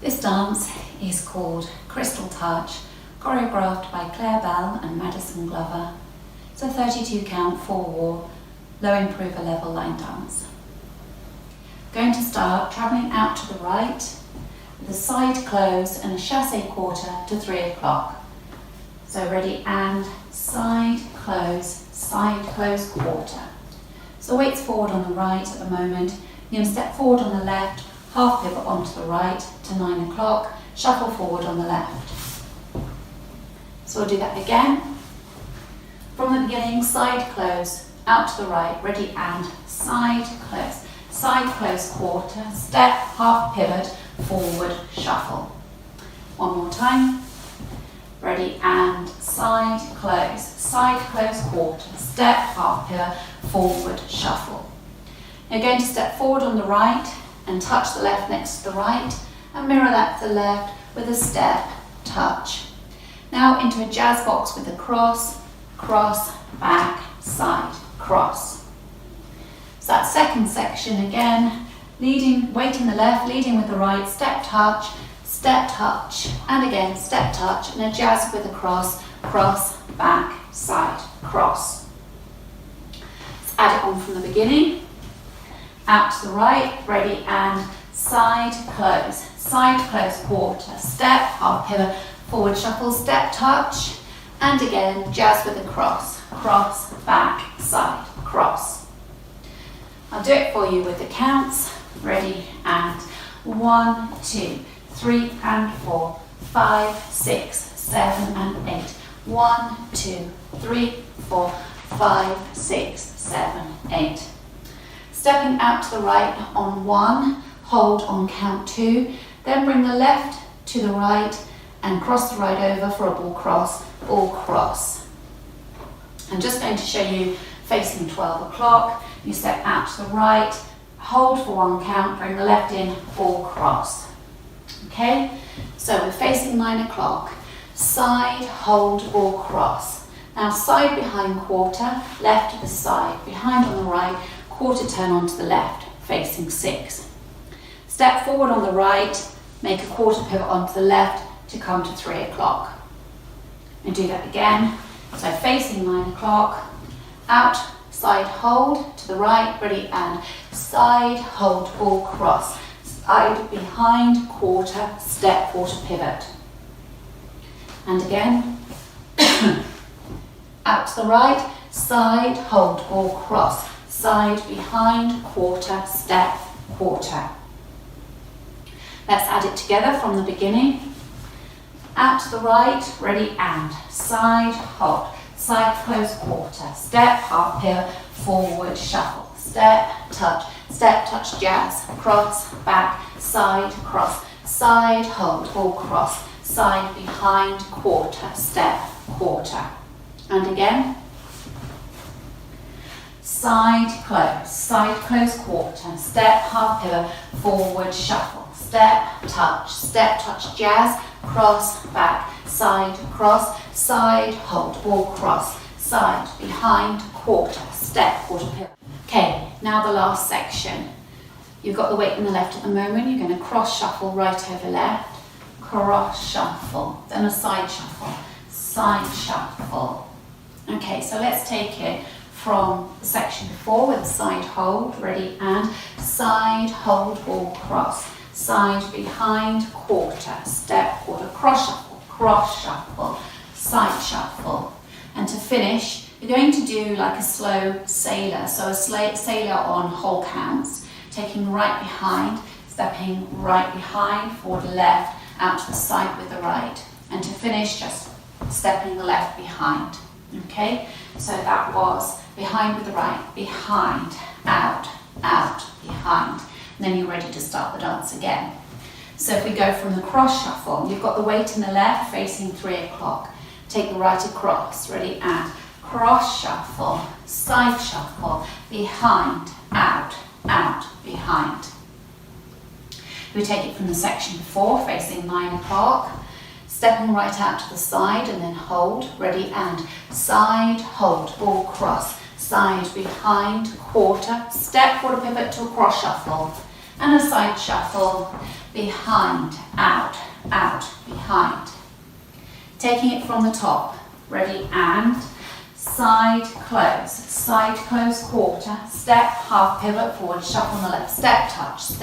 This dance is called Crystal Touch, choreographed by Claire Bell and Maddison Glover. It's a 32 count, 4-war, low improver level line dance. Going to start travelling out to the right with a side close and a chassé quarter to 3 o'clock. So ready and side close, quarter. So weights forward on the right at the moment. You're going to step forward on the left, half pivot onto the right to 9 o'clock, shuffle forward on the left. So we'll do that again. From the beginning, side close, out to the right, ready and side close quarter, step, half pivot, forward, shuffle. One more time. Ready and side close quarter, step, half pivot, forward, shuffle. You're going to step forward on the right and touch the left next to the right and mirror that to the left with a step, touch. Now into a jazz box with a cross, back, side, cross. So that second section again, weighting the left, leading with the right, step, touch, and again, step, touch, and a jazz with a cross, back, side, cross. Let's add it on from the beginning. Out to the right, ready and side close quarter, step, half pivot, forward shuffle, step, touch, and again, jazz with a cross, back, side, cross. I'll do it for you with the counts, ready and 1, 2, 3 and 4, 5, 6, 7 and 8. 1, 2, 3, 4, 5, 6, 7, 8. Stepping out to the right on 1, hold on count 2, then bring the left to the right and cross the right over for a ball cross. I'm just going to show you facing 12 o'clock. You step out to the right, hold for 1 count, bring the left in, ball cross. Okay, so we're facing 9 o'clock, side, hold, ball cross. Now side behind quarter, left to the side, behind on the right, quarter turn onto the left, facing 6. Step forward on the right, make a quarter pivot onto the left to come to 3 o'clock. And do that again. So facing 9 o'clock, out, side, hold, to the right, ready and side, hold, ball cross. Side, behind, quarter, step, quarter pivot. And again, out to the right, side, hold, ball cross. Side, behind, quarter, step, quarter. Let's add it together from the beginning. Out to the right, ready and side, hold, side, close, quarter, step, half pivot, forward, shuffle, step, touch, jazz, cross, back, side, cross, side, hold, ball cross, side, behind, quarter, step, quarter. And again. Side, close, quarter, step, half pivot, forward, shuffle, step, touch, jazz, cross, back, side, cross, side, hold, ball cross, side, behind, quarter, step, quarter pivot. Okay, now the last section. You've got the weight in the left at the moment, you're going to cross shuffle right over left, cross shuffle, then a side shuffle. Okay, so let's take it from the section before with a side hold, ready and side hold, ball cross, side behind, quarter, step, quarter, cross shuffle, side shuffle. And to finish, you're going to do like a slow sailor, so a sailor on whole counts, taking right behind, stepping right behind, forward left, out to the side with the right. And to finish, just stepping the left behind. Okay, so that was behind with the right, behind, out, behind. And then you're ready to start the dance again. So if we go from the cross shuffle, you've got the weight in the left facing 3 o'clock. Take the right across, ready and cross shuffle, side shuffle, behind, out, behind. We take it from the section before, facing 9 o'clock. Stepping right out to the side and then hold, ready and side, hold, ball cross, side, behind, quarter, step, quarter pivot to a cross shuffle, and a side shuffle, behind, out, out, behind. Taking it from the top, ready, and side close quarter, step, half pivot, forward shuffle on the left, step, touch,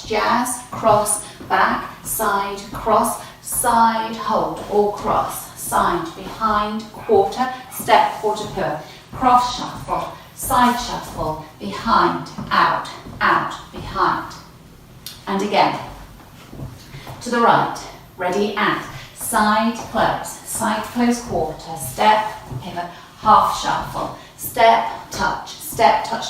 jazz, cross, back, side, cross, side, hold, or cross, side, behind, quarter, step, quarter pivot, cross shuffle, side shuffle, behind, out, out, behind. And again, to the right, ready, and side close quarter, step, pivot, half shuffle, step, touch,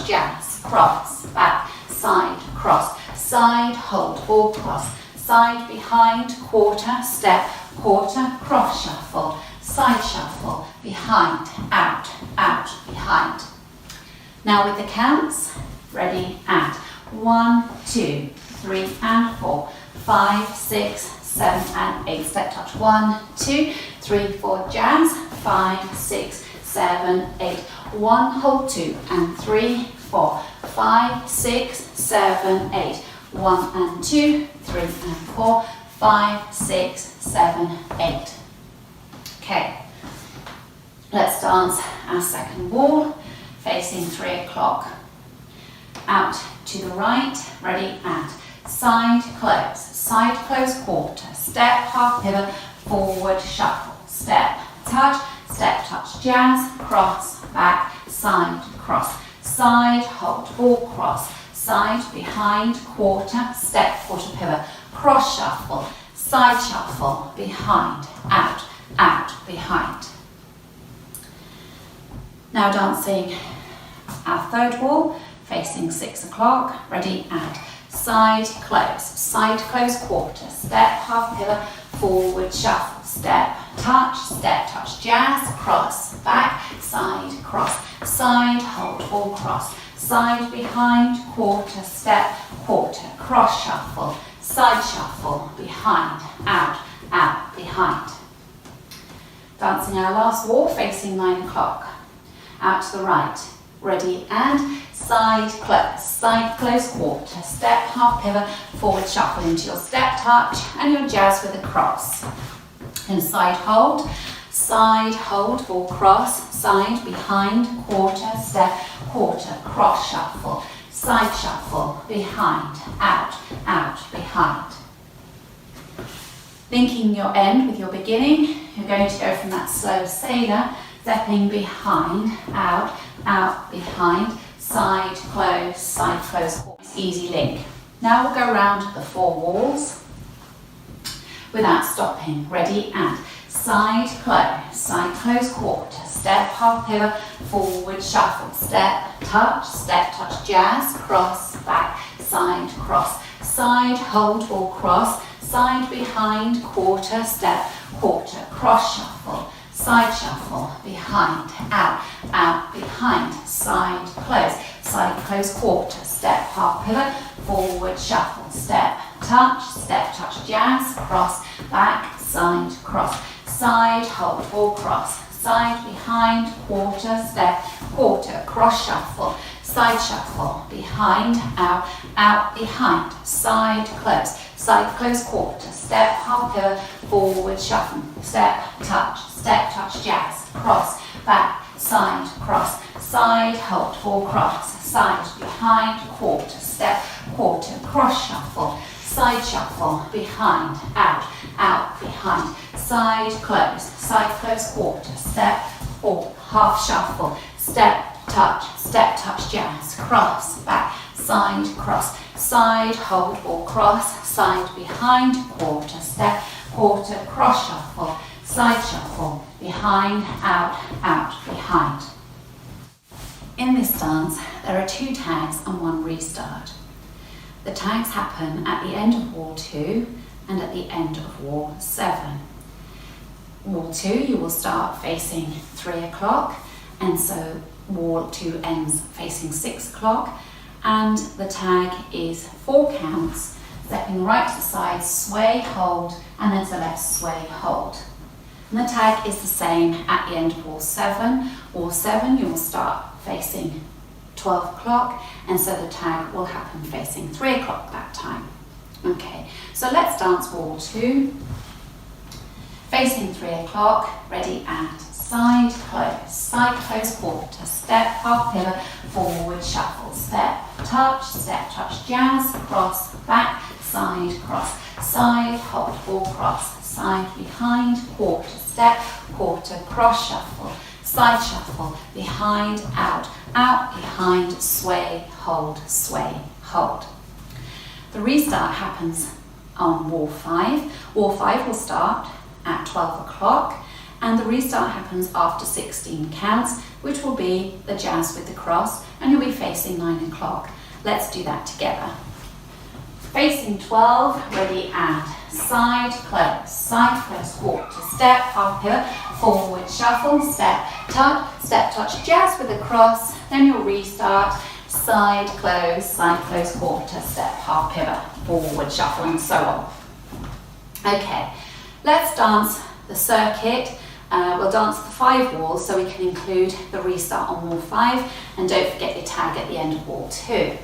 jazz, cross, back, side, cross, side, hold, or cross, side, behind, quarter, step, quarter, cross shuffle, side shuffle, behind, out, out, behind. Now with the counts, ready, and 1, 2, 3, and 4, 5, 6, 7, and 8. Step touch. 1, 2, 3, 4, jazz. 5, 6, 7, 8. 1, hold 2, and 3, 4, 5, 6, 7, 8. 1 and 2, 3 and 4, 5, 6, 7, 8. Okay, let's dance our second wall, facing 3 o'clock. Out to the right, ready, and side close quarter, step, half pivot, forward shuffle, step, touch, jazz, cross, back, side, cross, side, hold, or cross, side, behind, quarter, step, quarter pivot, cross shuffle, side shuffle, behind, out, out, behind. Now dancing our third wall, facing 6 o'clock, ready, and side close quarter, step, half pivot, forward shuffle, step, touch, jazz, cross, back, side, cross, side, hold, or cross, side, behind, quarter, step, quarter, cross shuffle, side shuffle, behind, out, out, behind. Dancing our last wall, facing 9 o'clock. Out to the right, ready, and side close quarter, step, half pivot, forward shuffle into your step touch and your jazz with a cross. And side hold or cross, side, behind, quarter, step, quarter, cross shuffle, side shuffle, behind, out, out, behind. Linking your end with your beginning, you're going to go from that slow sailor, stepping behind, out, out, behind, side, close, easy link. Now we'll go around the 4 walls without stopping. Ready, and side, close, quarter, step, half pivot, forward shuffle, step, touch, jazz, cross, back, side, cross, side, hold or cross, side, behind, quarter, step, quarter, cross shuffle, side shuffle, behind, out, out, behind, side, close, quarter, step, half pivot, forward shuffle, step, touch, jazz, cross, back, side, cross, side, hold or cross, side, behind, quarter, step, quarter, cross shuffle, side shuffle, behind, out, out, behind, side, close, quarter, step, half pivot, forward shuffle, step, touch, jazz, cross, back, side, cross, side, hold or cross, side, behind, quarter, step, quarter, cross shuffle, side shuffle, behind, out, out, behind, side, close, quarter, step, or half shuffle, step, touch, jazz, cross, back, side, cross, side, hold or cross, side, behind, quarter, step, quarter, cross shuffle, side shuffle, behind, out, out, behind. In this dance, there are 2 tags and 1 restart. The tags happen at the end of wall 2 and at the end of wall 7. Wall 2, you will start facing 3 o'clock, and so wall 2 ends facing 6 o'clock, and the tag is 4 counts, stepping right to the side, sway, hold, and then to the left, sway, hold. And the tag is the same at the end of wall 7. Wall 7, you will start facing 12 o'clock, and so the tag will happen facing 3 o'clock that time. Okay, so let's dance wall 2. Facing 3 o'clock, ready and side close, quarter, step, half pivot, forward, shuffle, step, touch, jazz, cross, back, side, cross, side, hold, ball, cross, side, behind, quarter, step, quarter, cross, shuffle, side shuffle, behind, out, behind, sway, hold, hold. The restart happens on wall 5. Wall 5 will start at 12 o'clock, and the restart happens after 16 counts, which will be the jazz with the cross, and you'll be facing 9 o'clock. Let's do that together. Facing 12, ready and side close, quarter, step, half pivot, forward, shuffle, step, touch, jazz with a cross, then you'll restart, side close, quarter, step, half pivot, forward, shuffle, and so on. Okay, let's dance the circuit. We'll dance the 5 walls so we can include the restart on wall 5, and don't forget your tag at the end of wall 2.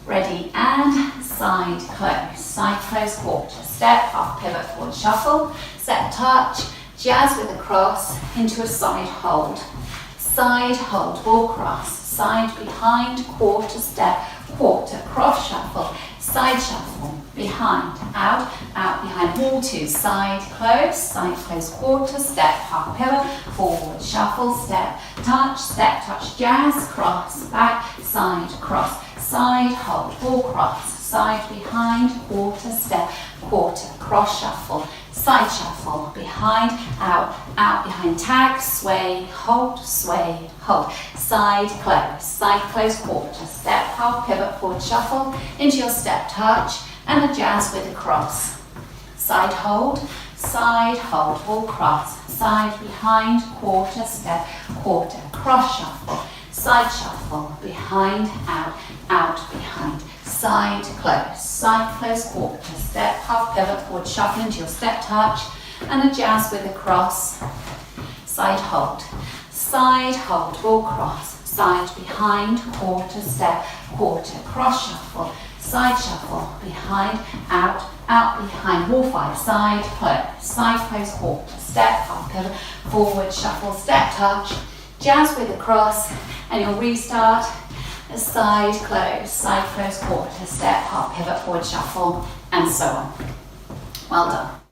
Ready and side close, quarter, step, half pivot, forward, shuffle, step, touch, jazz with a cross into a side hold, ball cross, side behind, quarter, step, quarter, cross shuffle, side shuffle, behind, out, behind, wall 2, side close, quarter, step, half pivot, forward, shuffle, step, touch, jazz, cross, back, side, cross, side, hold, ball cross, side behind, quarter, step, quarter, cross shuffle, side shuffle, behind, out, behind, tag, sway, hold, side close, quarter, step, half pivot, forward shuffle, into your step touch, and a jazz with a cross, side hold, ball cross, side behind, quarter, step, quarter, cross shuffle, side shuffle, behind, out, behind, side close, quarter, step, half pivot, forward shuffle into your step touch, and a jazz with a cross, side hold, ball cross, side behind, quarter, step, quarter, cross shuffle, side shuffle, behind, out, behind, wall 5, side close, quarter, step, half pivot, forward shuffle, step touch, jazz with a cross, and you'll restart a side close, quarter, step, half pivot, forward shuffle, and so on. Well done.